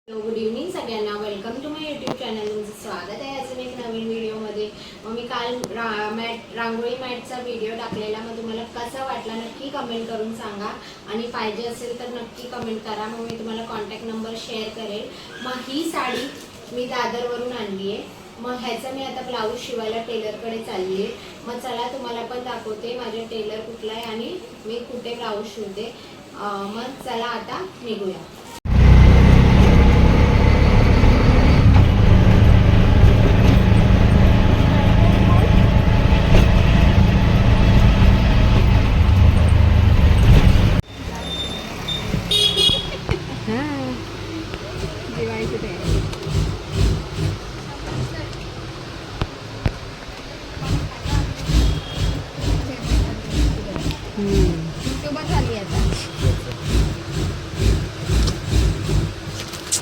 Good evening सगळ्यांना. Welcome to my YouTube channel. तुमचं स्वागत आहे अजून एक नवीन व्हिडिओमध्ये. मग मी काल रांगोळी मॅटचा व्हिडिओ टाकलेला. मग तुम्हाला कसा वाटला नक्की कमेंट करून सांगा आणि पाहिजे असेल तर नक्की कमेंट करा. मग मी तुम्हाला कॉन्टॅक्ट नंबर शेअर करेल. मग ही साडी मी दादरवरून आणली आहे. मग ह्याचं मी आता ब्लाऊज शिवायला टेलरकडे चालली आहे. मग चला तुम्हाला पण दाखवते माझे टेलर कुठला आहे आणि मी कुठे ब्लाऊज शिवते. मग चला आता निघूया.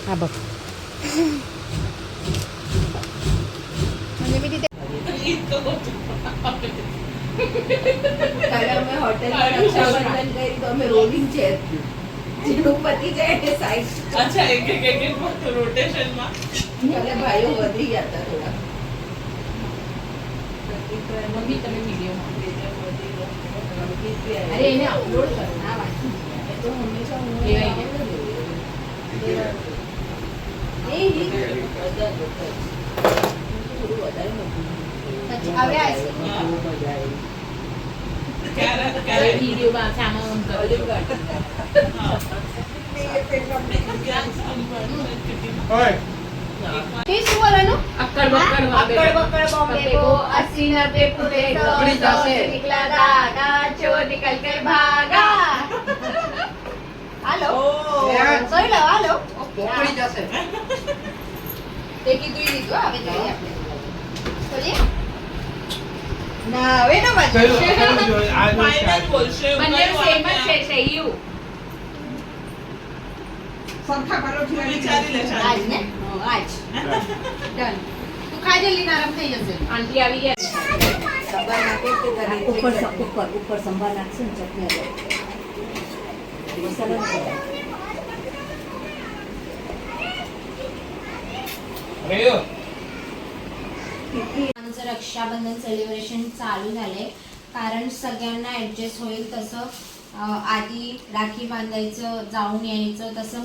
हा बघ म्हणजे मी तिथे हॉटेलला रक्षाबंधन करी तो आम्ही रोलिंगचे तिरुपतीचे साईड. अच्छा एक फक्त रोटेशन मला भाई वधी आता थोडा मम्मी તમે વિડિયો अरे इन्हें अपलोड करना तो हमेशा वीडियो सामान अक्कड़ बक्कड़ बॉम्बे को 80-90 फुटे निकला धागा चोर निकल कर भागा. हेलो सोइलो हेलो ओके जैसे ते की तुई दीदो आवे जाई आपले सोलिए ना वे ना बात फाइनल बोलशे म्हणजे सेमच છે સેયુ संखा करो विचारी ले आज ने आज डन तू खा जल्दी नरम થઈ જશે. આંટી આવી ગયા. સંભાર નાખે તે કરી ઉપર સંભાર નાખશે ને ચટણી મસાલો आमचं रक्षाबंधन सेलिब्रेशन चालू झाले. कारण सगळ्यांना ॲडजस्ट होईल तसं आधी राखी बांधायचं जाऊन यायचं. तसं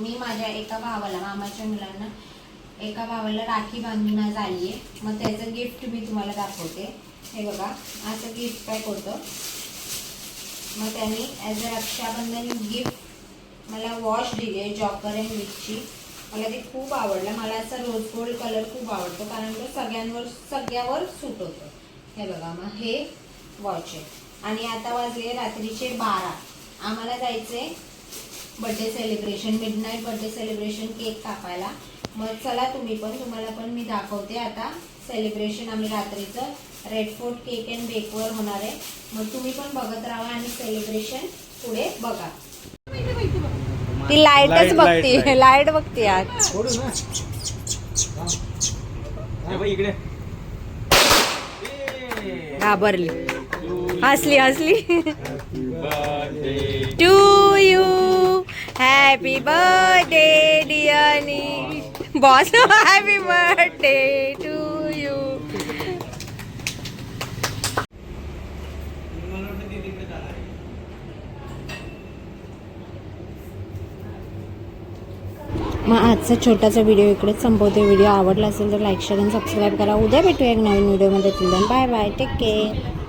मी माझ्या एका भावाला मामाच्या मुलांना एका भावाला राखी बांधून आज आली आहे. मग त्याचं गिफ्ट मी तुम्हाला दाखवते. हे बघा असं गिफ्ट पॅक होतं. मग त्यांनी ॲज अ रक्षाबंधन गिफ्ट मला वॉच दिली आहे जॉकर अँड विचची. मला ते खूप आवडलं. मला असा रोज गोल्ड कलर खूप आवडतो कारण तो सगळ्यावर सूट होतं. हे बघा मग हे वॉच आहे. आणि आता वाजले रात्रीचे 12. आम्हाला जायचे birthday celebration midnight birthday celebration cake कापायला. मग चला तुम्हाला पण मी दाखवते आता सेलिब्रेशन. आम्ही रात्रीचं रेड फोर्ट केक अँड बेकवर होणार आहे. मग तुम्ही पण बघत राहा आणि सेलिब्रेशन पुढे बघा. ती लाईटच बघते लाईट बघते आज इकडे घाबरली हसली टू यू हॅपी बर्थडे डियानी boss happy birthday to you. मग आजचा छोटासा व्हिडिओ इकडेच संपवते. व्हिडिओ आवडला असेल तर लाईक शेअर आणि सबस्क्राईब करा. उद्या भेटूया एक नवीन व्हिडिओमध्ये. Bye bye take care.